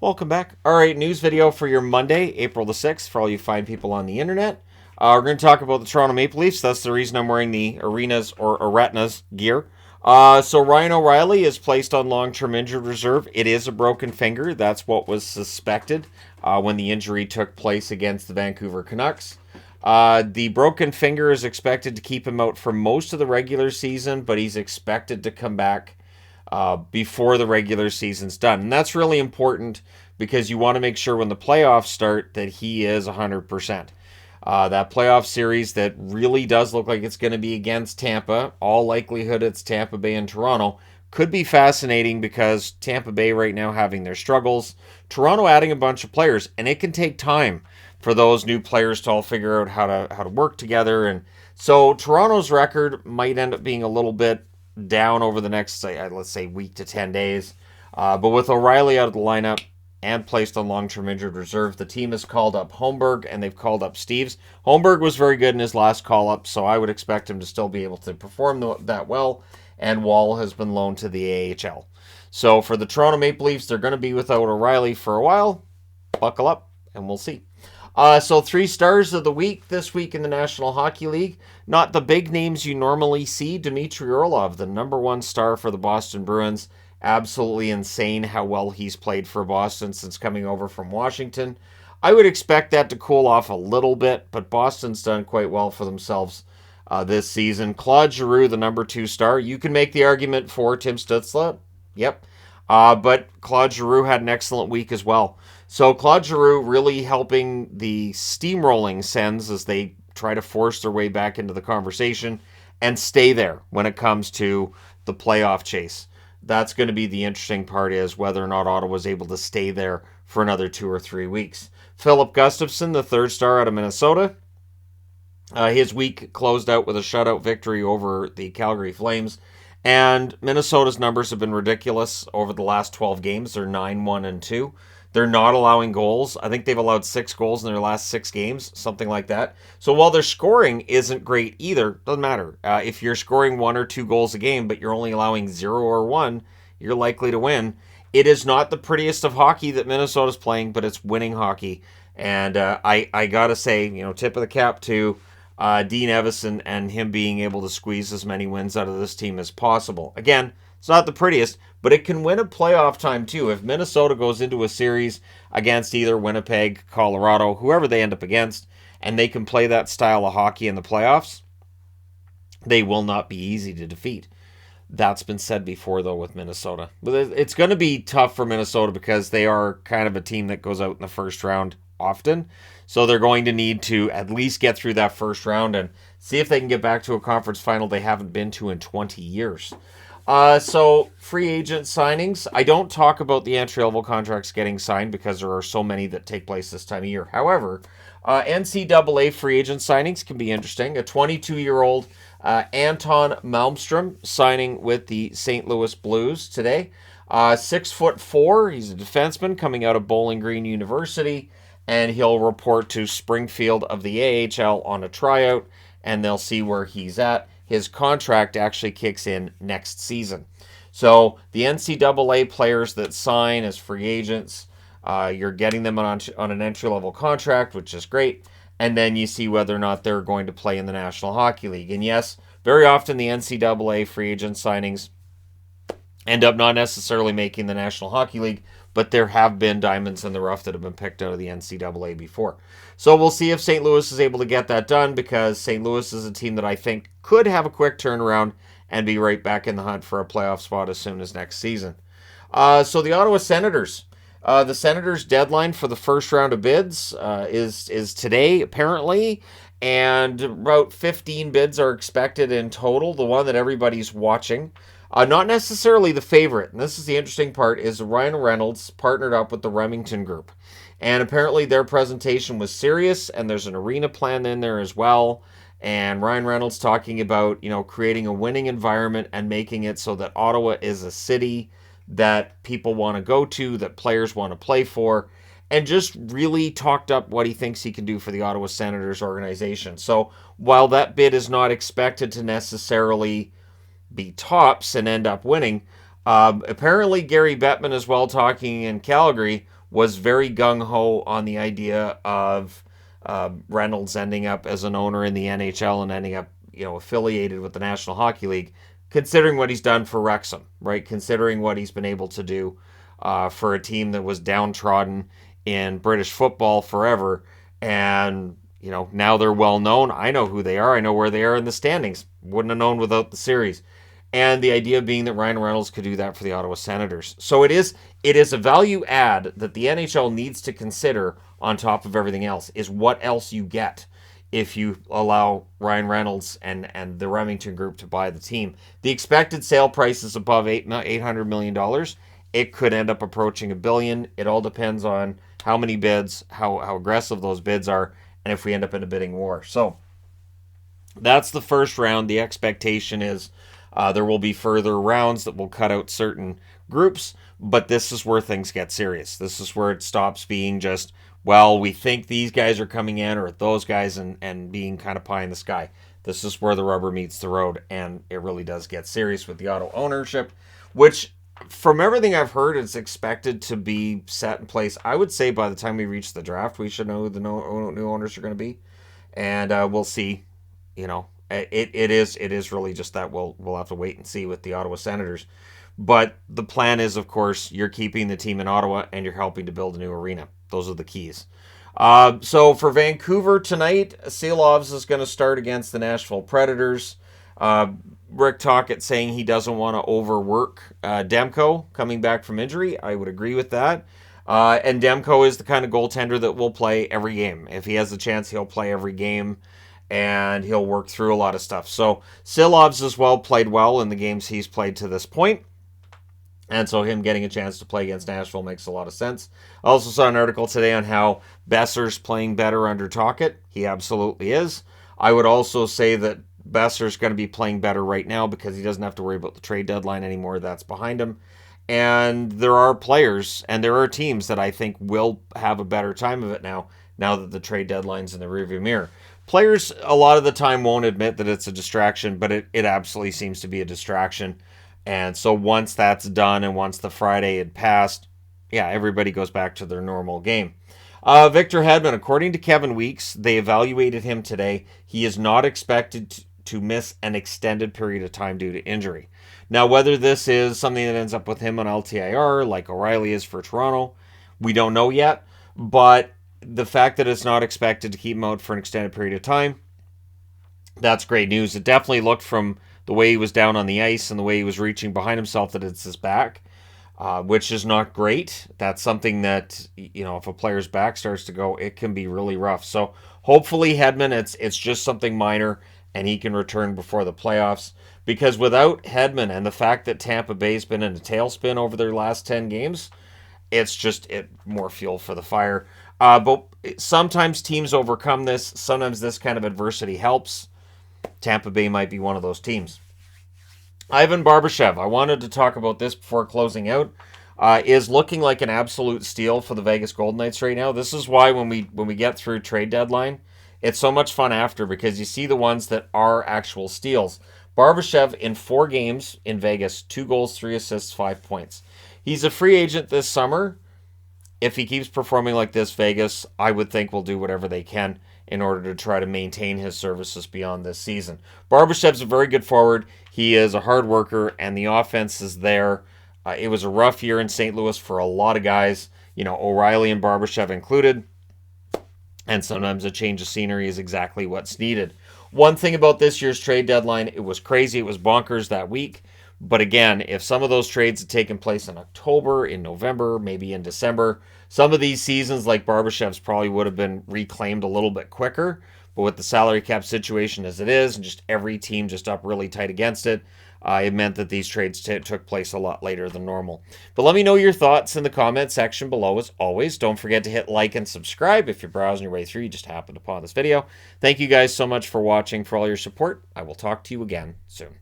Welcome back. All right, news video for your Monday, April the 6th, for all you fine people on the internet. We're going to talk about the Toronto Maple Leafs. That's the reason I'm wearing the Arenas or Aretnas gear. So Ryan O'Reilly is placed on long-term injured reserve. It is a broken finger. That's what was suspected when the injury took place against the Vancouver Canucks. The broken finger is expected to keep him out for most of the regular season, but he's expected to come back before the regular season's done. And that's really important because you want to make sure when the playoffs start that he is 100%. That playoff series that really does look like it's going to be against Tampa, all likelihood it's Tampa Bay and Toronto, could be fascinating because Tampa Bay right now having their struggles, Toronto adding a bunch of players, and it can take time for those new players to all figure out how to work together. And so Toronto's record might end up being a little bit down over the next, let's say, week to 10 days. But with O'Reilly out of the lineup and placed on long-term injured reserve, the team has called up Holmberg and they've called up Steves. Holmberg was very good in his last call-up, so I would expect him to still be able to perform that well. And Wall has been loaned to the AHL. So for the Toronto Maple Leafs, they're going to be without O'Reilly for a while. Buckle up, and we'll see. So 3 stars of the week this week in the National Hockey League. Not the big names you normally see. Dmitry Orlov, the number 1 star for the Boston Bruins. Absolutely insane how well he's played for Boston since coming over from Washington. I would expect that to cool off a little bit, but Boston's done quite well for themselves this season. Claude Giroux, the number 2 star. You can make the argument for Tim Stützle. Yep. But Claude Giroux had an excellent week as well. So Claude Giroux really helping the steamrolling Sens as they try to force their way back into the conversation and stay there when it comes to the playoff chase. That's going to be the interesting part, is whether or not Ottawa was able to stay there for another 2 or 3 weeks. Philip Gustafson, the 3rd star out of Minnesota. His week closed out with a shutout victory over the Calgary Flames. And Minnesota's numbers have been ridiculous over the last 12 games. They're 9-1-2. They're not allowing goals. I think they've allowed 6 goals in their last 6 games, something like that. So while their scoring isn't great either, doesn't matter. If you're scoring 1 or 2 goals a game, but you're only allowing 0 or 1, you're likely to win. It is not the prettiest of hockey that Minnesota's playing, but it's winning hockey. And I got to say, tip of the cap to Dean Evison and him being able to squeeze as many wins out of this team as possible. Again, it's not the prettiest, but it can win a playoff time too. If Minnesota goes into a series against either Winnipeg, Colorado, whoever they end up against, and they can play that style of hockey in the playoffs, they will not be easy to defeat. That's been said before, though, with Minnesota. But it's going to be tough for Minnesota because they are kind of a team that goes out in the first round often. So they're going to need to at least get through that first round and see if they can get back to a conference final they haven't been to in 20 years. So free agent signings. I don't talk about the entry-level contracts getting signed because there are so many that take place this time of year. However, NCAA free agent signings can be interesting. A 22-year-old Anton Malmstrom signing with the St. Louis Blues today. 6'4". He's a defenseman coming out of Bowling Green University, and he'll report to Springfield of the AHL on a tryout, and they'll see where he's at. His contract actually kicks in next season. So the NCAA players that sign as free agents, you're getting them on an entry-level contract, which is great. And then you see whether or not they're going to play in the National Hockey League. And yes, very often the NCAA free agent signings end up not necessarily making the National Hockey League, but there have been diamonds in the rough that have been picked out of the NCAA before. So we'll see if St. Louis is able to get that done, because St. Louis is a team that I think could have a quick turnaround and be right back in the hunt for a playoff spot as soon as next season. So the Ottawa Senators. The Senators' deadline for the first round of bids is today, apparently, and about 15 bids are expected in total. The one that everybody's watching, not necessarily the favorite, and this is the interesting part, is Ryan Reynolds partnered up with the Remington Group. And apparently their presentation was serious, and there's an arena plan in there as well. And Ryan Reynolds talking about, creating a winning environment and making it so that Ottawa is a city that people want to go to, that players want to play for, and just really talked up what he thinks he can do for the Ottawa Senators organization. So while that bid is not expected to necessarily be tops and end up winning, apparently Gary Bettman as well, talking in Calgary, was very gung-ho on the idea of Reynolds ending up as an owner in the NHL and ending up, affiliated with the National Hockey League, considering what he's done for Wrexham, right? Considering what he's been able to do for a team that was downtrodden in British football forever. And, now they're well known. I know who they are. I know where they are in the standings. Wouldn't have known without the series. And the idea being that Ryan Reynolds could do that for the Ottawa Senators. So it is a value add that the NHL needs to consider on top of everything else, is what else you get if you allow Ryan Reynolds and the Remington Group to buy the team. The expected sale price is above $800 million. It could end up approaching $1 billion. It all depends on how many bids, how aggressive those bids are, and if we end up in a bidding war. So that's the first round. The expectation is there will be further rounds that will cut out certain groups, but this is where things get serious. This is where it stops being just, well, we think these guys are coming in, or those guys, and being kind of pie in the sky. This is where the rubber meets the road, and it really does get serious with the Ottawa ownership, which, from everything I've heard, is expected to be set in place. I would say by the time we reach the draft, we should know who the new owners are going to be, and we'll see. It is really just that we'll have to wait and see with the Ottawa Senators. But the plan is, of course, you're keeping the team in Ottawa and you're helping to build a new arena. Those are the keys. So for Vancouver tonight, Seelovs is going to start against the Nashville Predators. Rick Tocchet saying he doesn't want to overwork Demko coming back from injury. I would agree with that. And Demko is the kind of goaltender that will play every game. If he has the chance, he'll play every game, and he'll work through a lot of stuff. So Seelovs as well played well in the games he's played to this point. And so him getting a chance to play against Nashville makes a lot of sense. I also saw an article today on how Besser's playing better under Tocchet. He absolutely is. I would also say that Besser's going to be playing better right now because he doesn't have to worry about the trade deadline anymore. That's behind him. And there are players and there are teams that I think will have a better time of it now that the trade deadline's in the rearview mirror. Players a lot of the time won't admit that it's a distraction, but it absolutely seems to be a distraction. And so once that's done and once the Friday had passed, everybody goes back to their normal game. Victor Hedman, according to Kevin Weeks, they evaluated him today. He is not expected to miss an extended period of time due to injury. Now, whether this is something that ends up with him on LTIR, like O'Reilly is for Toronto, we don't know yet. But the fact that it's not expected to keep him out for an extended period of time, that's great news. It definitely looked from the way he was down on the ice and the way he was reaching behind himself that it's his back, which is not great. That's something that, if a player's back starts to go, it can be really rough. So hopefully Hedman, it's just something minor and he can return before the playoffs. Because without Hedman and the fact that Tampa Bay's been in a tailspin over their last 10 games, it's just more fuel for the fire. But sometimes teams overcome this. Sometimes this kind of adversity helps. Tampa Bay might be one of those teams. Ivan Barbashev, I wanted to talk about this before closing out, is looking like an absolute steal for the Vegas Golden Knights right now. This is why when we get through trade deadline, it's so much fun after, because you see the ones that are actual steals. Barbashev in 4 games in Vegas, 2 goals, 3 assists, 5 points. He's a free agent this summer. If he keeps performing like this, Vegas, I would think, will do whatever they can in order to try to maintain his services beyond this season. Barbashev's a very good forward. He is a hard worker, and the offense is there. It was a rough year in St. Louis for a lot of guys, O'Reilly and Barbashev included, and sometimes a change of scenery is exactly what's needed. One thing about this year's trade deadline, it was crazy. It was bonkers that week. But again, if some of those trades had taken place in October, in November, maybe in December, some of these seasons like Barbashev's probably would have been reclaimed a little bit quicker. But with the salary cap situation as it is, and just every team just up really tight against it, it meant that these trades took place a lot later than normal. But let me know your thoughts in the comment section below as always. Don't forget to hit like and subscribe if you're browsing your way through. You just happened upon this video. Thank you guys so much for watching, for all your support. I will talk to you again soon.